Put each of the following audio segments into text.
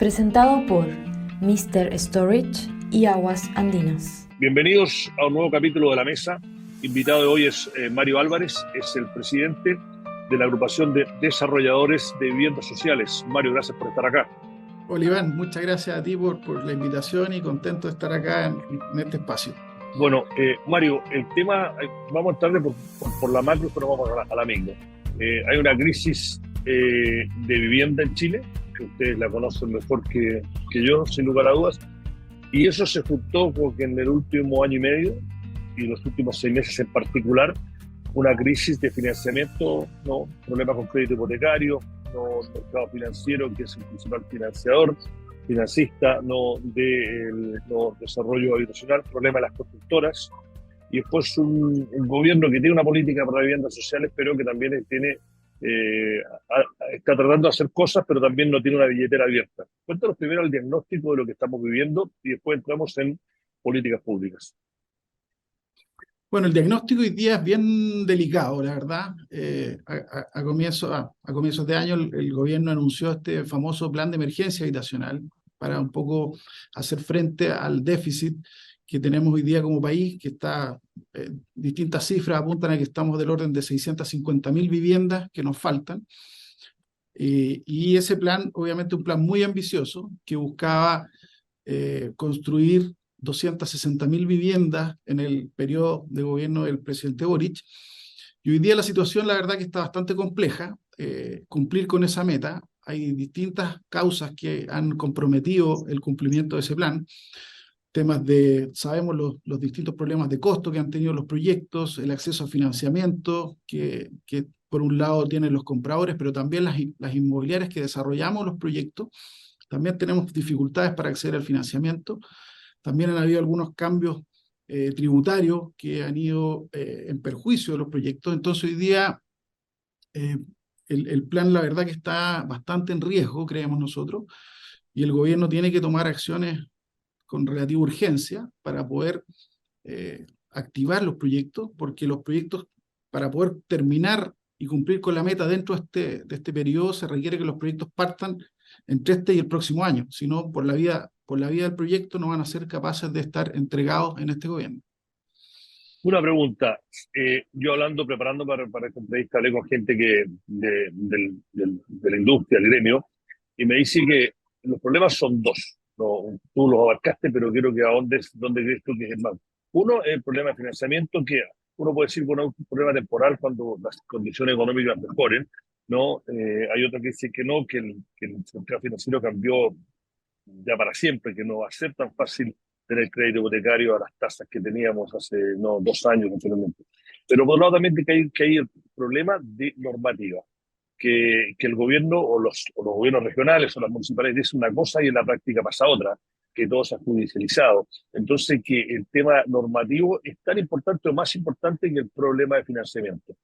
Presentado por Mr. Storage y Aguas Andinas. Bienvenidos a un nuevo capítulo de La Mesa. Invitado de hoy es Mario Álvarez, es el presidente de la agrupación de desarrolladores de viviendas sociales. Mario, gracias por estar acá. Hola Iván, muchas gracias a ti por la invitación y contento de estar acá en este espacio. Bueno, Mario, el tema, vamos a entrar por la macro, pero vamos a la micro. Hay una crisis de vivienda en Chile, que ustedes la conocen mejor que yo, sin lugar a dudas, y eso se juntó porque en el último año y medio, y los últimos 6 meses en particular, una crisis de financiamiento, ¿no? Problemas con crédito hipotecario, no el mercado financiero, que es el principal financista, no del desarrollo habitacional, problema de las constructoras, y después un gobierno que tiene una política para viviendas sociales, pero que también está tratando de hacer cosas, pero también no tiene una billetera abierta. Cuéntanos primero el diagnóstico de lo que estamos viviendo y después entramos en políticas públicas. Bueno, el diagnóstico hoy día es bien delicado, la verdad. A comienzos de año el gobierno anunció este famoso plan de emergencia habitacional para un poco hacer frente al déficit que tenemos hoy día como país, que está, distintas cifras apuntan a que estamos del orden de 650.000 viviendas que nos faltan. Y ese plan, obviamente un plan muy ambicioso, que buscaba construir 260.000 viviendas en el periodo de gobierno del presidente Boric. Y hoy día la situación, la verdad, que está bastante compleja. Cumplir con esa meta. Hay distintas causas que han comprometido el cumplimiento de ese plan. Sabemos los distintos problemas de costo que han tenido los proyectos, el acceso a financiamiento, que por un lado tienen los compradores, pero también las inmobiliarias que desarrollamos los proyectos. También tenemos dificultades para acceder al financiamiento. También han habido algunos cambios tributarios que han ido en perjuicio de los proyectos. Entonces hoy día el plan, la verdad, que está bastante en riesgo, creemos nosotros, y el gobierno tiene que tomar acciones con relativa urgencia para poder activar los proyectos, porque los proyectos, para poder terminar y cumplir con la meta dentro de este periodo, se requiere que los proyectos partan entre este y el próximo año, si no, por la vida del proyecto no van a ser capaces de estar entregados en este gobierno. Una pregunta. Yo preparando para esta entrevista, hablé con gente de la industria, del gremio, y me dice que los problemas son dos. No, tú los abarcaste, pero quiero que ahondes dónde crees tú que es el más. Uno es el problema de financiamiento, que uno puede decir, bueno, es un problema temporal cuando las condiciones económicas mejoren, ¿no? Hay otro que dice que no, que el mercado financiero cambió ya para siempre, que no va a ser tan fácil tener crédito hipotecario a las tasas que teníamos hace 2 años anteriormente. Pero por otro lado también que hay el problema de normativa, que el gobierno o los gobiernos regionales o las municipales dicen una cosa y en la práctica pasa otra, que todo se ha judicializado. Entonces, que el tema normativo es tan importante o más importante que el problema de financiamiento.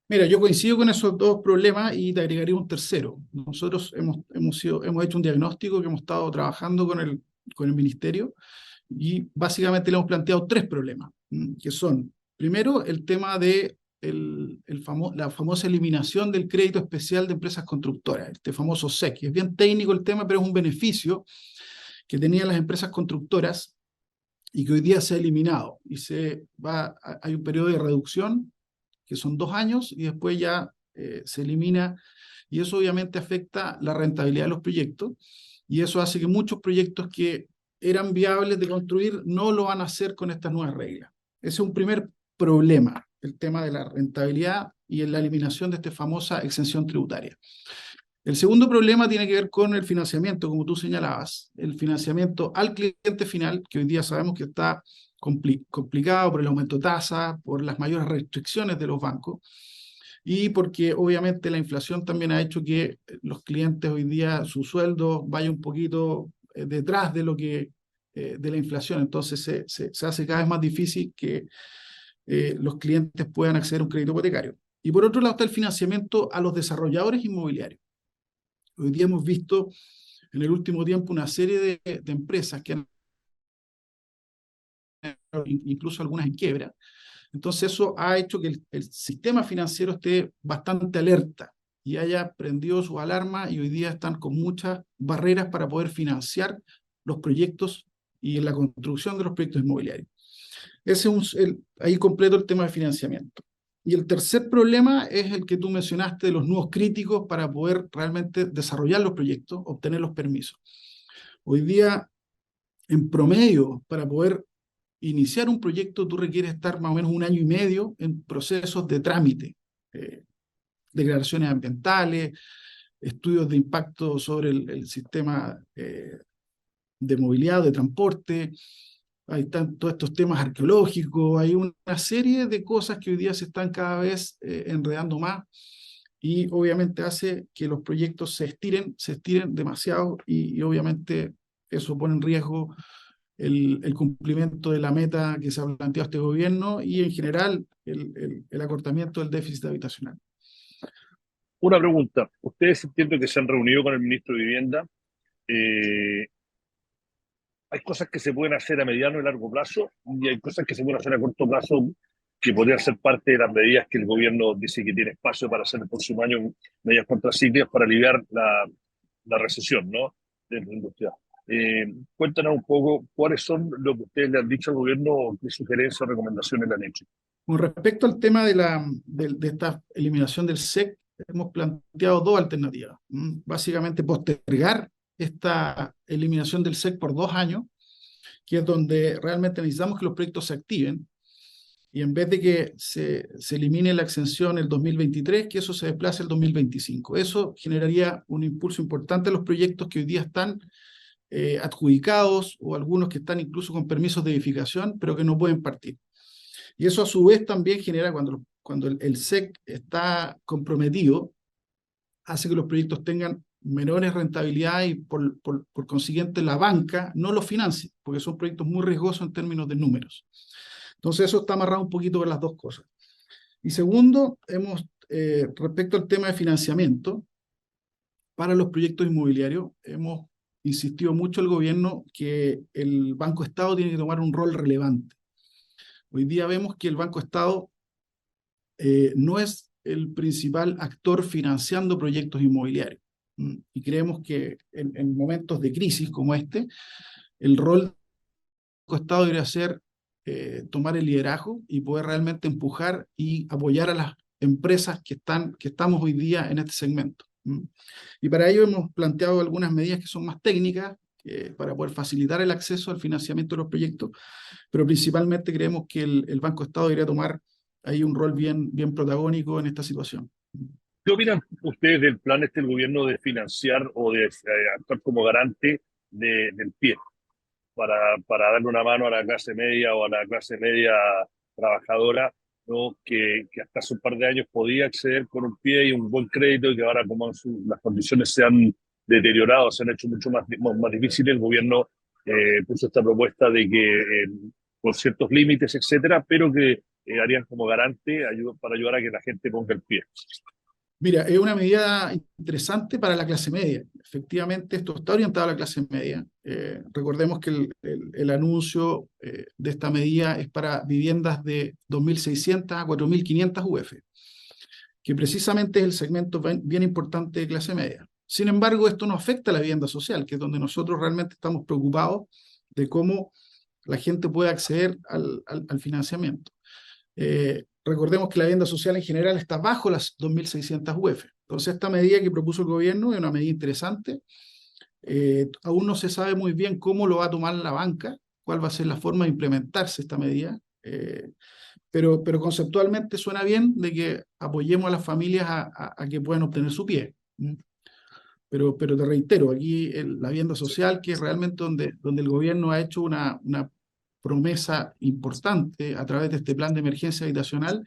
Mira, yo coincido con esos dos problemas y te agregaría un tercero. Nosotros hemos hecho un diagnóstico que hemos estado trabajando con el ministerio y básicamente le hemos planteado 3 problemas, que son, primero, el tema de la famosa eliminación del crédito especial de empresas constructoras, este famoso SEC. Es bien técnico el tema, pero es un beneficio que tenían las empresas constructoras y que hoy día se ha eliminado. Y hay un periodo de reducción, que son 2 años, y después ya se elimina, y eso obviamente afecta la rentabilidad de los proyectos, y eso hace que muchos proyectos que eran viables de construir no lo van a hacer con estas nuevas reglas. Ese es un primer problema, el tema de la rentabilidad y la eliminación de esta famosa exención tributaria. El segundo problema tiene que ver con el financiamiento, como tú señalabas, el financiamiento al cliente final, que hoy día sabemos que está complicado por el aumento de tasas, por las mayores restricciones de los bancos y porque obviamente la inflación también ha hecho que los clientes hoy día, su sueldo vaya un poquito detrás de de la inflación. Entonces se hace cada vez más difícil que los clientes puedan acceder a un crédito hipotecario. Y por otro lado está el financiamiento a los desarrolladores inmobiliarios. Hoy día hemos visto en el último tiempo una serie de empresas que han, incluso algunas en quiebra. Entonces eso ha hecho que el sistema financiero esté bastante alerta y haya prendido su alarma y hoy día están con muchas barreras para poder financiar los proyectos y la construcción de los proyectos inmobiliarios. Ahí completo el tema de financiamiento. Y el tercer problema es el que tú mencionaste de los nudos críticos para poder realmente desarrollar los proyectos, obtener los permisos. Hoy día, en promedio, para poder iniciar un proyecto, tú requieres estar más o menos 1 año y medio en procesos de trámite, declaraciones ambientales, estudios de impacto sobre el sistema de movilidad, de transporte. Hay todos estos temas arqueológicos, hay una serie de cosas que hoy día se están cada vez enredando más y obviamente hace que los proyectos se estiren demasiado y obviamente eso pone en riesgo el cumplimiento de la meta que se ha planteado este gobierno y en general el acortamiento del déficit habitacional. Una pregunta. Ustedes entiendo que se han reunido con el ministro de Vivienda. Eh, Hay cosas que se pueden hacer a mediano y largo plazo y hay cosas que se pueden hacer a corto plazo que podrían ser parte de las medidas que el gobierno dice que tiene espacio para hacer el próximo año, medidas contracíclicas para aliviar la recesión, ¿no?, de la industria. Cuéntanos un poco cuáles son lo que ustedes le han dicho al gobierno, qué sugerencias o recomendaciones le han hecho. Con respecto al tema de esta eliminación del SEC, hemos planteado dos alternativas. Básicamente postergar esta eliminación del SEC por 2 años, que es donde realmente necesitamos que los proyectos se activen, y en vez de que se elimine la exención el 2023, que eso se desplace el 2025. Eso generaría un impulso importante a los proyectos que hoy día están adjudicados o algunos que están incluso con permisos de edificación, pero que no pueden partir. Y eso a su vez también genera, cuando el SEC está comprometido, hace que los proyectos tengan menores rentabilidades y por consiguiente la banca no los financie, porque son proyectos muy riesgosos en términos de números. Entonces eso está amarrado un poquito con las dos cosas. Y segundo, respecto al tema de financiamiento, para los proyectos inmobiliarios, hemos insistido mucho el gobierno que el Banco Estado tiene que tomar un rol relevante. Hoy día vemos que el Banco Estado no es el principal actor financiando proyectos inmobiliarios. Y creemos que en momentos de crisis como este, el rol del Banco Estado debería ser tomar el liderazgo y poder realmente empujar y apoyar a las empresas que estamos hoy día en este segmento. Y para ello hemos planteado algunas medidas que son más técnicas para poder facilitar el acceso al financiamiento de los proyectos, pero principalmente creemos que el Banco Estado debería tomar ahí un rol bien protagónico en esta situación. ¿Qué opinan ustedes del plan del gobierno de financiar o de actuar como garante del pie para darle una mano a la clase media o a la clase media trabajadora, ¿no?, que hasta hace un par de años podía acceder con un pie y un buen crédito y que ahora como las condiciones se han deteriorado, se han hecho mucho más difíciles? El gobierno puso esta propuesta de que con ciertos límites, etcétera, pero que harían como garante para ayudar a que la gente ponga el pie. Mira, es una medida interesante para la clase media. Efectivamente, esto está orientado a la clase media. Recordemos que el anuncio de esta medida es para viviendas de 2.600 a 4.500 UF, que precisamente es el segmento bien importante de clase media. Sin embargo, esto no afecta a la vivienda social, que es donde nosotros realmente estamos preocupados de cómo la gente puede acceder al financiamiento. Recordemos que la vivienda social en general está bajo las 2.600 UF. Entonces, esta medida que propuso el gobierno es una medida interesante. Aún no se sabe muy bien cómo lo va a tomar la banca, cuál va a ser la forma de implementarse esta medida, pero conceptualmente suena bien de que apoyemos a las familias a que puedan obtener su pie. Pero te reitero, aquí la vivienda social, que es realmente donde el gobierno ha hecho una promesa importante a través de este plan de emergencia habitacional,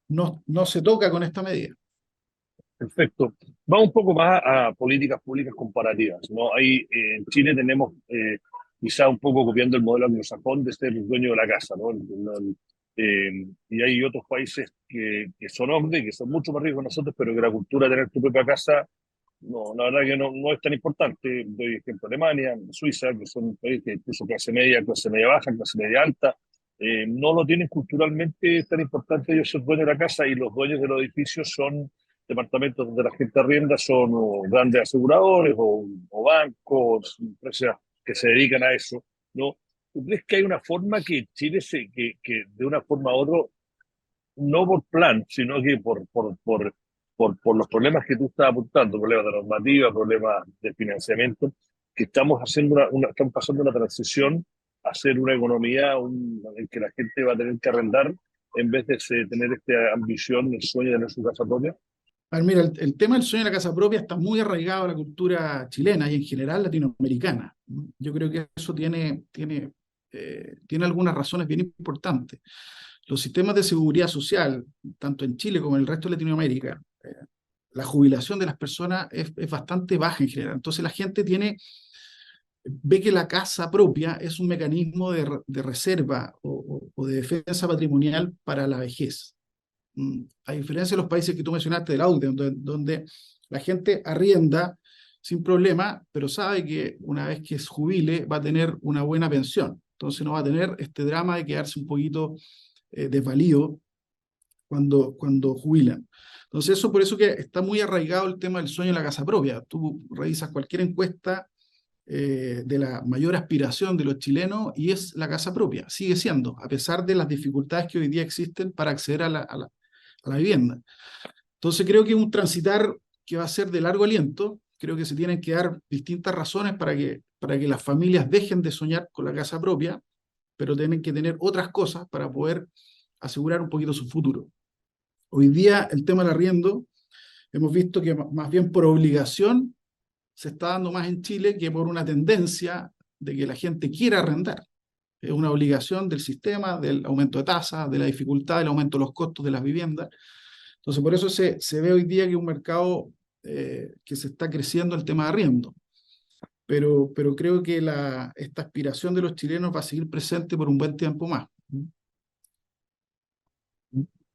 no se toca con esta medida. Perfecto. Vamos un poco más a políticas públicas comparativas, ¿no? Ahí en Chile tenemos, quizá un poco copiando el modelo anglosajón de ser el dueño de la casa, ¿no? Y hay otros países que son hombres, que son mucho más ricos que nosotros, pero que la cultura de tener tu propia casa, no, la verdad que no es tan importante. Doy ejemplo Alemania, Suiza, que son países que incluso clase media baja, clase media alta, no lo tienen culturalmente tan importante ellos ser dueños de la casa, y los dueños de los edificios son departamentos donde la gente arrienda son o grandes aseguradores o bancos, empresas que se dedican a eso, ¿no? ¿Tú crees que hay una forma que Chile que de una forma u otra, no por plan, sino que por los problemas que tú estás apuntando, problemas de normativa, problemas de financiamiento, que estamos haciendo estamos pasando una transición a hacer una economía en que la gente va a tener que arrendar en vez de tener esta ambición, el sueño de tener su casa propia? A ver, mira, el tema del sueño de la casa propia está muy arraigado a la cultura chilena y en general latinoamericana. Yo creo que eso tiene algunas razones bien importantes. Los sistemas de seguridad social, tanto en Chile como en el resto de Latinoamérica, la jubilación de las personas es bastante baja en general. Entonces la gente ve que la casa propia es un mecanismo de reserva o de defensa patrimonial para la vejez. A diferencia de los países que tú mencionaste del AUDE, donde la gente arrienda sin problema, pero sabe que una vez que se jubile va a tener una buena pensión. Entonces no va a tener este drama de quedarse un poquito desvalido cuando jubilan. Entonces por eso que está muy arraigado el tema del sueño de la casa propia. Tú revisas cualquier encuesta de la mayor aspiración de los chilenos y es la casa propia, sigue siendo, a pesar de las dificultades que hoy día existen para acceder a la vivienda. Entonces creo que es un transitar que va a ser de largo aliento. Creo que se tienen que dar distintas razones para que las familias dejen de soñar con la casa propia, pero tienen que tener otras cosas para poder asegurar un poquito su futuro. Hoy día el tema del arriendo, hemos visto que más bien por obligación se está dando más en Chile que por una tendencia de que la gente quiera arrendar. Es una obligación del sistema, del aumento de tasas, de la dificultad, del aumento de los costos de las viviendas. Entonces, por eso se ve hoy día que es un mercado que se está creciendo el tema de arriendo. Pero creo que esta aspiración de los chilenos va a seguir presente por un buen tiempo más.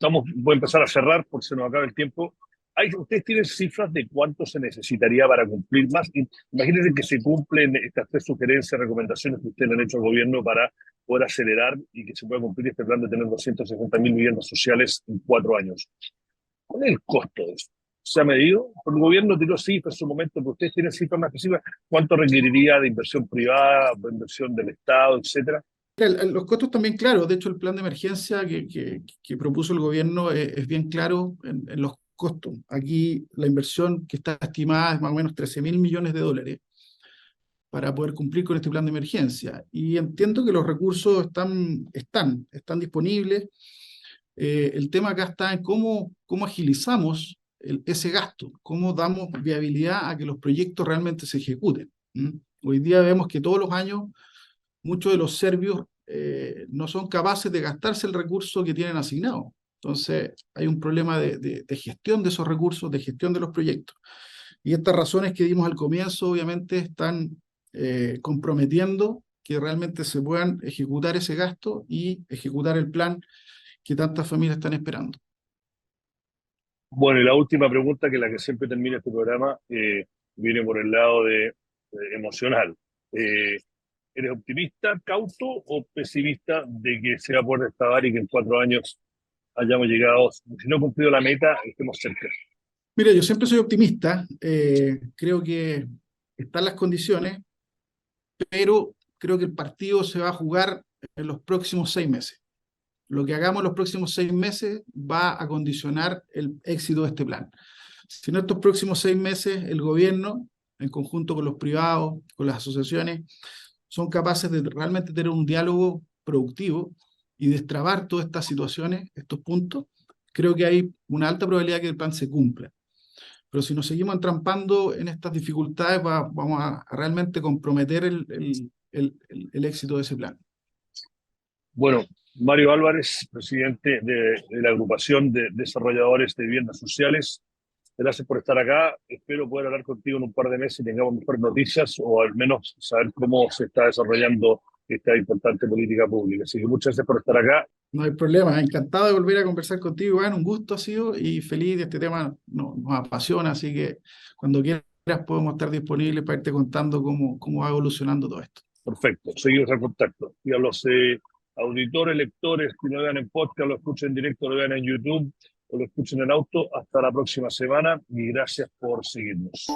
Voy a empezar a cerrar porque se nos acaba el tiempo. ¿Ustedes tienen cifras de cuánto se necesitaría para cumplir más? Imagínense que se cumplen estas 3 sugerencias, recomendaciones que ustedes le han hecho al gobierno para poder acelerar y que se pueda cumplir este plan de tener 260.000 viviendas sociales en 4 años. ¿Cuál es el costo de eso? ¿Se ha medido? El gobierno tiró cifras en su momento, pero ustedes tienen cifras más específicas. ¿Cuánto requeriría de inversión privada, de inversión del Estado, etcétera? Los costos también claros. De hecho, el plan de emergencia que propuso el gobierno es bien claro en los costos. Aquí la inversión que está estimada es más o menos 13.000 millones de dólares para poder cumplir con este plan de emergencia. Y entiendo que los recursos están disponibles. El tema acá está en cómo agilizamos ese gasto, cómo damos viabilidad a que los proyectos realmente se ejecuten. Hoy día vemos que todos los años muchos de los serbios no son capaces de gastarse el recurso que tienen asignado. Entonces hay un problema de gestión de esos recursos, de gestión de los proyectos. Y estas razones que dimos al comienzo obviamente están comprometiendo que realmente se puedan ejecutar ese gasto y ejecutar el plan que tantas familias están esperando. Bueno, y la última pregunta, que es la que siempre termina este programa, viene por el lado emocional. ¿Eres optimista, cauto o pesimista de que se va a poder destacar y que en 4 años hayamos llegado, si no cumplido la meta, estemos cerca? Mira, yo siempre soy optimista. Creo que están las condiciones, pero creo que el partido se va a jugar en los próximos 6 meses. Lo que hagamos en los próximos 6 meses va a condicionar el éxito de este plan. Si en estos próximos 6 meses el gobierno, en conjunto con los privados, con las asociaciones, son capaces de realmente tener un diálogo productivo y destrabar todas estas situaciones, estos puntos, creo que hay una alta probabilidad que el plan se cumpla. Pero si nos seguimos entrampando en estas dificultades, vamos a realmente comprometer el éxito de ese plan. Bueno, Mario Álvarez, presidente de la agrupación de desarrolladores de viviendas sociales, gracias por estar acá. Espero poder hablar contigo en un par de meses y tengamos mejores noticias o al menos saber cómo se está desarrollando esta importante política pública. Así que muchas gracias por estar acá. No hay problema, encantado de volver a conversar contigo, Iván, un gusto ha sido y feliz de este tema, nos apasiona, así que cuando quieras podemos estar disponibles para irte contando cómo va evolucionando todo esto. Perfecto, seguimos en contacto. Y a los auditores, lectores que lo vean en podcast, lo escuchen en directo, lo vean en YouTube, o lo escucho en el auto. Hasta la próxima semana y gracias por seguirnos.